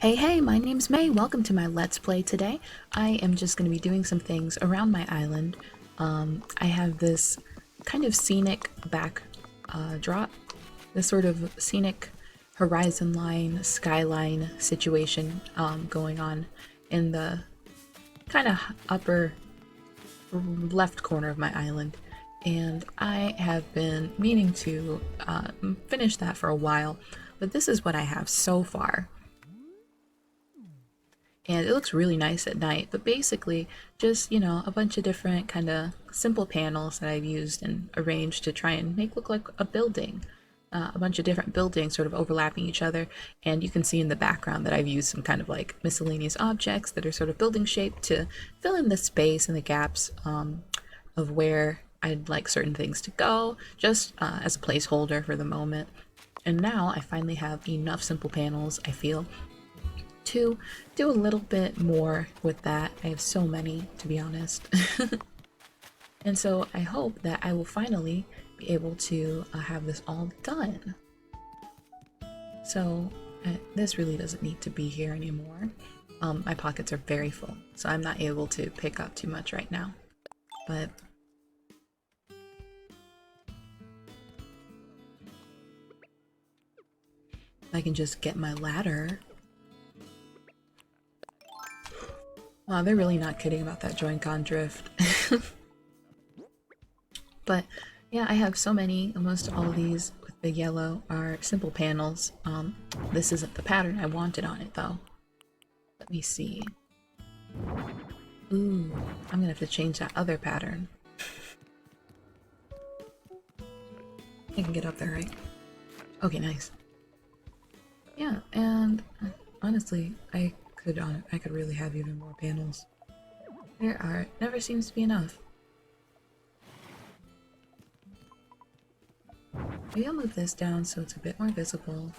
Hey, my name's May. Welcome to my Let's Play today. I am just going to be doing some things around my island. I have this kind of scenic backdrop, this sort of scenic horizon line, skyline situation going on in the kind of upper left corner of my island. And I have been meaning to finish that for a while, but this is what I have so far. And it looks really nice at night, but basically just, a bunch of different kind of simple panels that I've used and arranged to try and make look like a building. A bunch of different buildings sort of overlapping each other, and you can see in the background that I've used some kind of like miscellaneous objects that are sort of building shaped to fill in the space and the gaps of where I'd like certain things to go, just as a placeholder for the moment. And now I finally have enough simple panels, I feel, to do a little bit more with that. I have so many, to be honest. And so I hope that I will finally be able to have this all done. So this really doesn't need to be here anymore. My pockets are very full, so I'm not able to pick up too much right now. But I can just get my ladder. Wow, they're really not kidding about that Joy-Con drift. But yeah, I have so many. Almost all of these with the yellow are simple panels. This isn't the pattern I wanted on it though. Let me see. Ooh, I'm gonna have to change that other pattern. I can get up there, right? Okay, nice. Yeah, and honestly, I could really have even more panels. Never seems to be enough. Maybe I'll move this down so it's a bit more visible.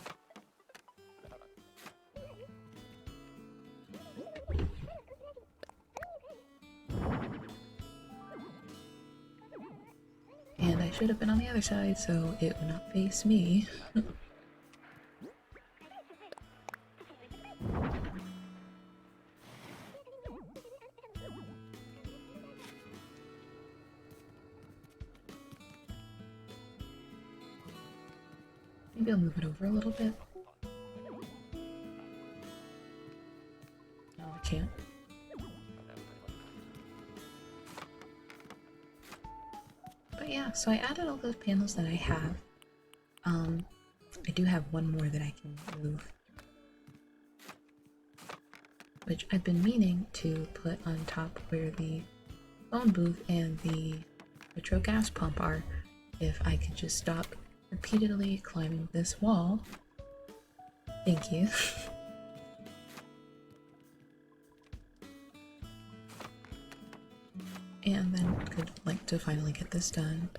And I should have been on the other side so it would not face me. Maybe I'll move it over a little bit. No, I can't. But yeah, so I added all those panels that I have. I do have one more that I can move, which I've been meaning to put on top where the phone booth and the retro gas pump are, if I could just stop repeatedly climbing this wall. Thank you. And then could like to finally get this done.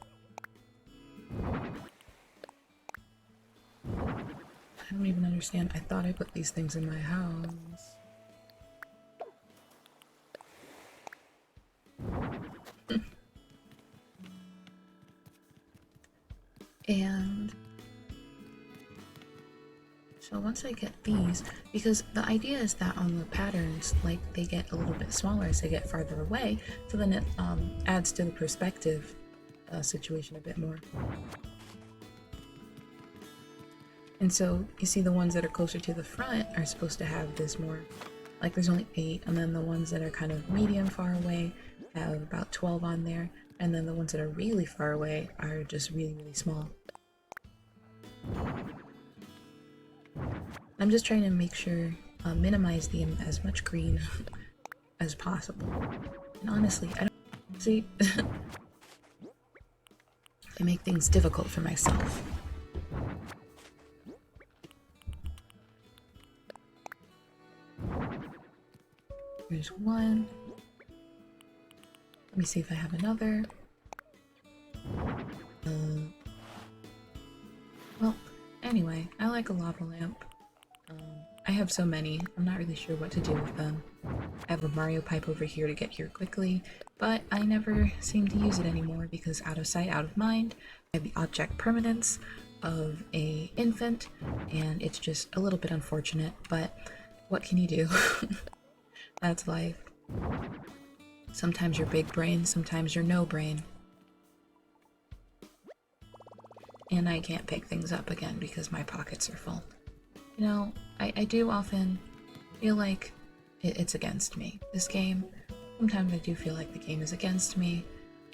I don't even understand. I thought I put these things in my house. And so once I get these, because the idea is that on the patterns, like, they get a little bit smaller as they get farther away, so then it adds to the perspective situation a bit more. And so you see the ones that are closer to the front are supposed to have this more, like there's only 8, and then the ones that are kind of medium far away have about 12 on there, and then the ones that are really far away are just really small. I'm just trying to make sure, minimize as much green as possible. And honestly, I don't see. I make things difficult for myself. There's one. Let me see if I have another. Well, anyway, I like a lava lamp. I have so many, I'm not really sure what to do with them. I have a Mario pipe over here to get here quickly, but I never seem to use it anymore because out of sight, out of mind. I have the object permanence of a infant, and it's just a little bit unfortunate, but What can you do? That's life. Sometimes you're big brain, sometimes you're no brain. And I can't pick things up again because my pockets are full. You know, I do often feel like it's against me. This game, sometimes I do feel like the game is against me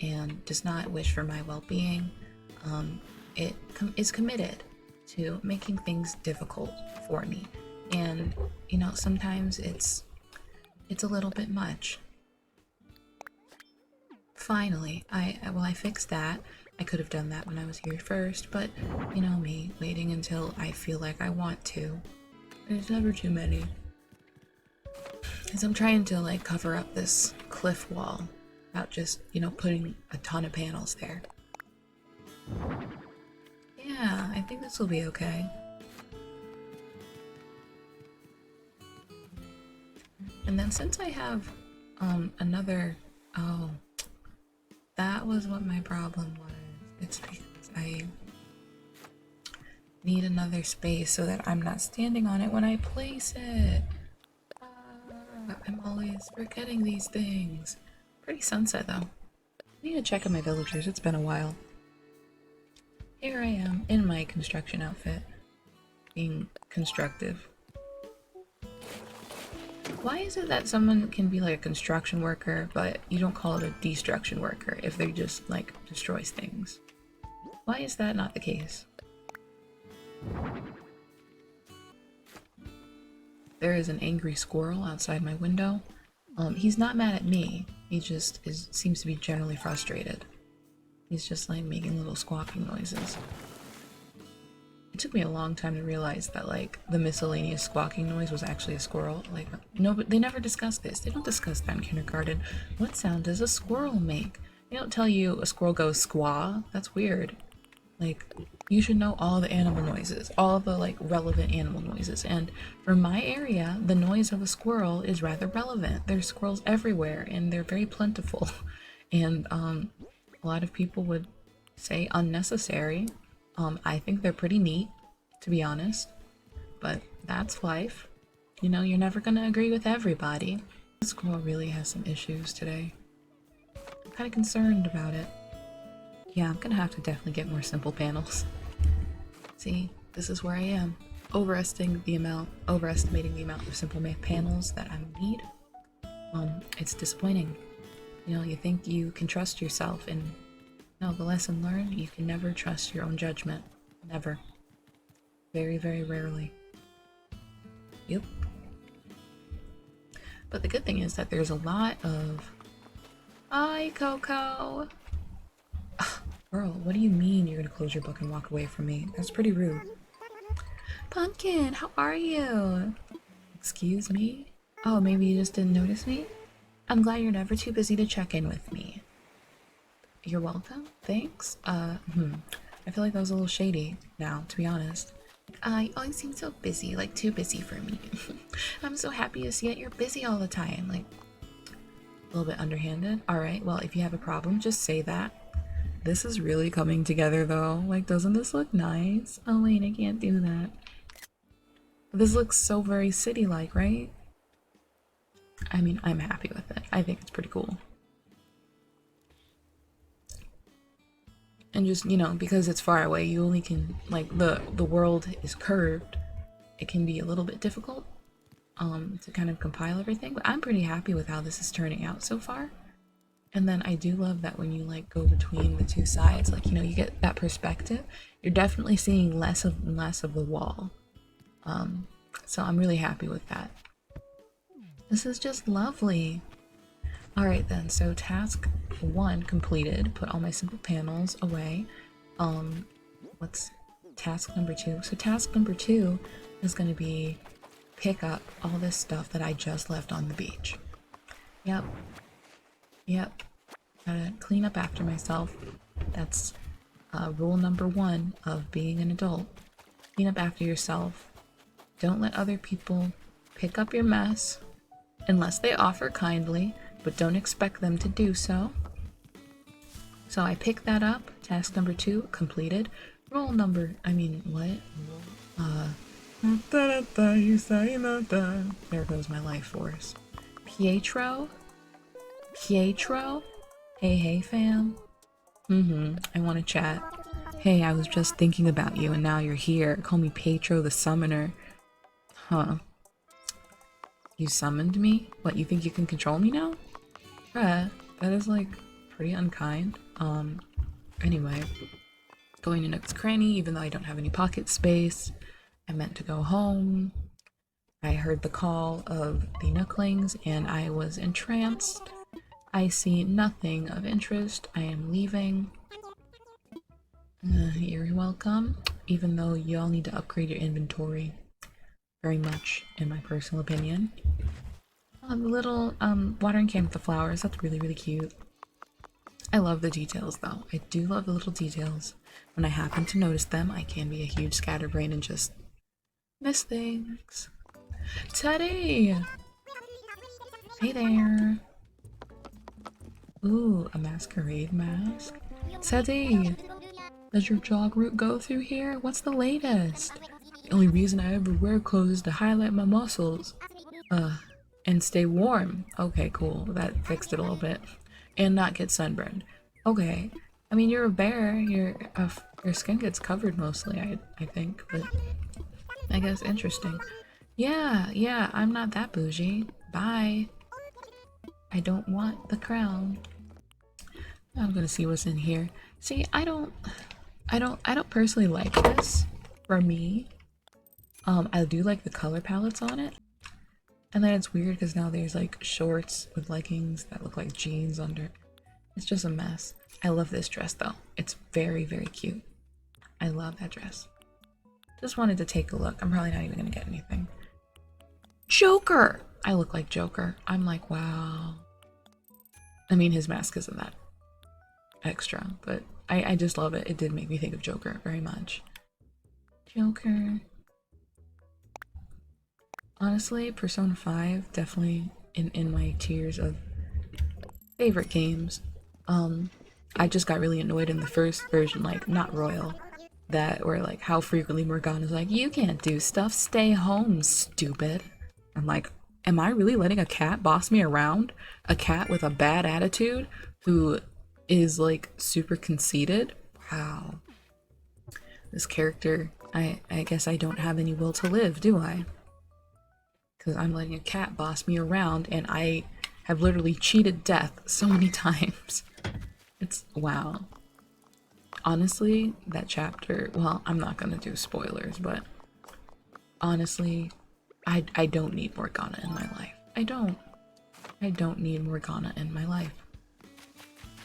and does not wish for my well-being. It is committed to making things difficult for me. And, you know, sometimes it's a little bit much. Finally, I fixed that. I could have done that when I was here first, but you know me, waiting until I feel like I want to. There's never too many. Because I'm trying to like cover up this cliff wall without just, you know, putting a ton of panels there. Yeah, I think this will be okay. And then since I have another, oh, that was what my problem was. It's because I need another space so that I'm not standing on it when I place it. I'm always forgetting these things. Pretty sunset though. I need to check on my villagers, it's been a while. Here I am in my construction outfit, being constructive. Why is it that someone can be like a construction worker, but you don't call it a destruction worker if they just like destroys things? Why is that not the case? There is an angry squirrel outside my window. He's not mad at me. He just seems to be generally frustrated. He's just like making little squawking noises. It took me a long time to realize that like the miscellaneous squawking noise was actually a squirrel. Like no, but they never discuss this. They don't discuss that in kindergarten. What sound does a squirrel make? They don't tell you a squirrel goes squaw. That's weird. Like you should know all the animal noises, all the like relevant animal noises. And for my area, the noise of a squirrel is rather relevant. There's squirrels everywhere and they're very plentiful. And a lot of people would say unnecessary. I think they're pretty neat, to be honest, but that's life. You know, you're never gonna agree with everybody. The squirrel really has some issues today. I'm kind of concerned about it. Yeah, I'm gonna have to definitely get more simple panels. See, this is where I am. Overestimating the amount of simple panels that I need. It's disappointing. You know, you think you can trust yourself, and no, the lesson learned, you can never trust your own judgment. Never. Very, very rarely. Yep. But the good thing is that there's a lot of... Hi, Coco! Girl, what do you mean you're gonna close your book and walk away from me? That's pretty rude. Pumpkin, how are you? Excuse me? Oh, maybe you just didn't notice me? I'm glad you're never too busy to check in with me. You're welcome. Thanks. I feel like that was a little shady now, to be honest. You always seem so busy, like too busy for me. I'm so happy to see that you're busy all the time, like a little bit underhanded. Alright, well, if you have a problem, just say that. This is really coming together though. Like, doesn't this look nice? Oh wait, I can't do that. This looks so very city-like, right? I mean, I'm happy with it. I think it's pretty cool. And just, you know, because it's far away, you only can, like, the world is curved. It can be a little bit difficult to kind of compile everything, but I'm pretty happy with how this is turning out so far. And then I do love that when you, like, go between the two sides, like, you know, you get that perspective. You're definitely seeing less of the wall. So I'm really happy with that. This is just lovely. Alright then, so task 1 completed. Put all my simple panels away. What's task number 2? So task number 2 is going to be pick up all this stuff that I just left on the beach. Yep. Gotta clean up after myself. That's rule number 1 of being an adult. Clean up after yourself. Don't let other people pick up your mess unless they offer kindly, but don't expect them to do so. So I picked that up. Task number 2 completed. There goes my life force. Pietro? Pietro? Hey, hey, fam. I want to chat. Hey, I was just thinking about you and now you're here. Call me Pietro the Summoner. Huh. You summoned me? What, you think you can control me now? Bruh, that is like pretty unkind. Anyway. Going to Nook's Cranny even though I don't have any pocket space. I meant to go home. I heard the call of the Nooklings and I was entranced. I see nothing of interest. I am leaving. You're welcome. Even though you all need to upgrade your inventory very much, in my personal opinion. Oh, the little watering can with the flowers. That's really, really cute. I love the details though. I do love the little details. When I happen to notice them, I can be a huge scatterbrain and just miss things. Teddy! Hey there. Ooh, a masquerade mask. Teddy! Does your jog route go through here? What's the latest? The only reason I ever wear clothes is to highlight my muscles. And stay warm. Okay, cool. That fixed it a little bit. And not get sunburned. Okay. I mean, you're a bear. Your skin gets covered mostly, I think. But I guess interesting. Yeah, I'm not that bougie. Bye. I don't want the crown. I'm gonna see what's in here. See, I don't personally like this for me. I do like the color palettes on it. And then it's weird because now there's like shorts with leggings that look like jeans under. It's just a mess. I love this dress though. It's very, very cute. I love that dress. Just wanted to take a look. I'm probably not even gonna get anything. Joker! I look like Joker. I'm like, wow. I mean, his mask isn't that extra, but I just love it. It did make me think of Joker very much. Joker. Honestly, Persona 5 definitely in my tiers of favorite games. I just got really annoyed in the first version, like not Royal, that or like how frequently Morgana's like, you can't do stuff, stay home, stupid. I'm like, am I really letting a cat boss me around? A cat with a bad attitude who is like super conceited? Wow. This character, I guess I don't have any will to live, do I? Because I'm letting a cat boss me around and I have literally cheated death so many times. It's wow. Honestly, that chapter, well, I'm not gonna do spoilers, but honestly, I don't need Morgana in my life. I don't need Morgana in my life.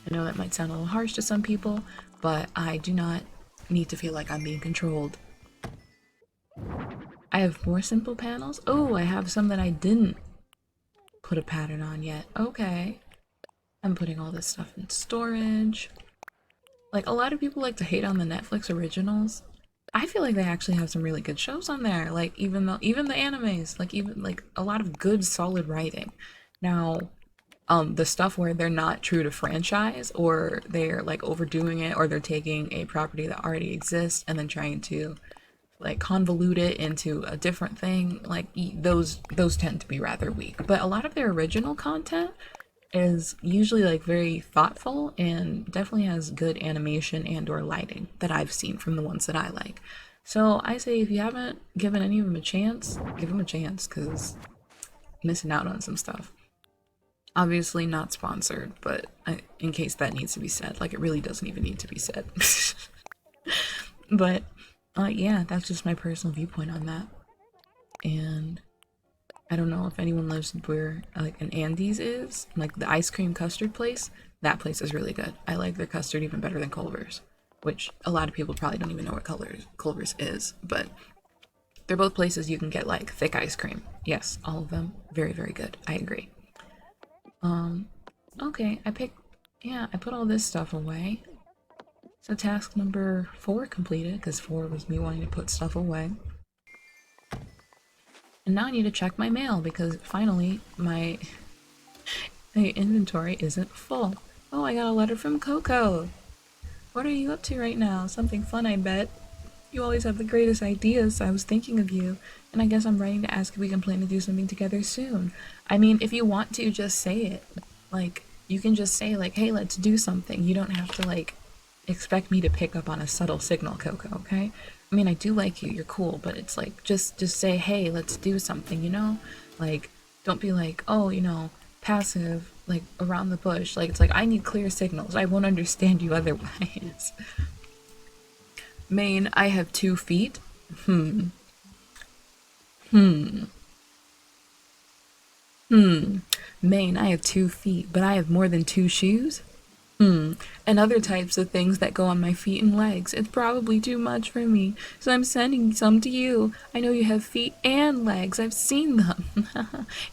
I know that might sound a little harsh to some people, but I do not need to feel like I'm being controlled. I have more simple panels. Oh, I have some that I didn't put a pattern on yet. Okay. I'm putting all this stuff in storage. Like, a lot of people like to hate on the Netflix originals. I feel like they actually have some really good shows on there. Like, even the animes, like even like a lot of good solid writing. Now, the stuff where they're not true to franchise or they're like overdoing it or they're taking a property that already exists and then trying to like convolute it into a different thing, like those tend to be rather weak. But a lot of their original content is usually like very thoughtful and definitely has good animation and or lighting that I've seen from the ones that I like. So I say if you haven't given any of them a chance, give them a chance because missing out on some stuff. Obviously not sponsored, but in case that needs to be said, like it really doesn't even need to be said. But yeah, that's just my personal viewpoint on that. And I don't know if anyone lives where like an Andes is, like the ice cream custard place. That place is really good. I like their custard even better than Culver's, which a lot of people probably don't even know what Culver's is, but they're both places you can get like thick ice cream. Yes, all of them very, very good. I agree. Okay, I put all this stuff away. So task number 4 completed, because 4 was me wanting to put stuff away. And now I need to check my mail, because finally my inventory isn't full. Oh, I got a letter from Coco. What are you up to right now? Something fun, I bet. You always have the greatest ideas, so I was thinking of you. And I guess I'm writing to ask if we can plan to do something together soon. I mean, if you want to, just say it. Like, you can just say, like, hey, let's do something. You don't have to, like, expect me to pick up on a subtle signal, Coco, okay? I mean, I do like you, you're cool, but it's like, just say, hey, let's do something, you know? Like, don't be like, oh, passive, like, around the bush. Like, it's like, I need clear signals. I won't understand you otherwise. Maine, I have 2 feet. Hmm. Hmm. Hmm. Maine, I have 2 feet, but I have more than 2 shoes? And other types of things that go on my feet and legs. It's probably too much for me, so I'm sending some to you. I know you have feet and legs. I've seen them.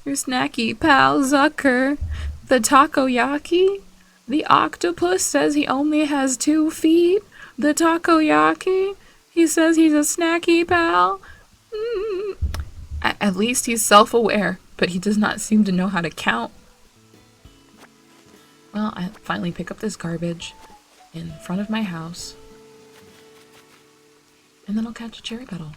Your snacky pal Zucker. The takoyaki? The octopus says he only has 2 feet. The takoyaki? He says he's a snacky pal. At least he's self aware, but he does not seem to know how to count. Well, I finally pick up this garbage in front of my house, and then I'll catch a cherry petal.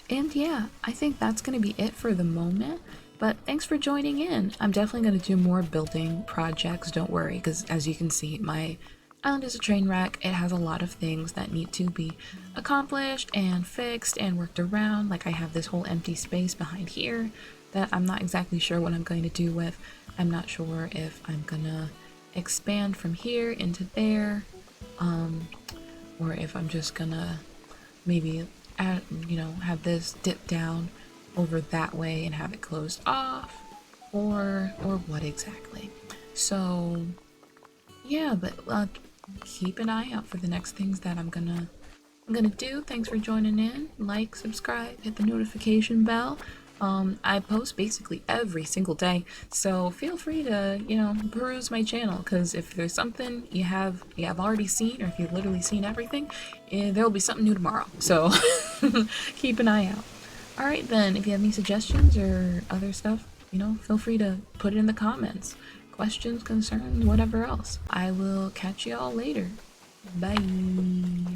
And yeah, I think that's going to be it for the moment. But thanks for joining in. I'm definitely going to do more building projects, don't worry, because as you can see, my island is a train wreck. It has a lot of things that need to be accomplished and fixed and worked around. Like I have this whole empty space behind here that I'm not exactly sure what I'm going to do with. I'm not sure if I'm gonna expand from here into there, or if I'm just gonna maybe add, have this dip down over that way and have it closed off, or what exactly. So yeah, but keep an eye out for the next things that I'm gonna do. Thanks for joining in. Like, subscribe, hit the notification bell. I post basically every single day, so feel free to, peruse my channel, because if there's something you have already seen, or if you've literally seen everything, there'll be something new tomorrow. So keep an eye out. Alright then, if you have any suggestions or other stuff, feel free to put it in the comments. Questions, concerns, whatever else. I will catch you all later. Bye.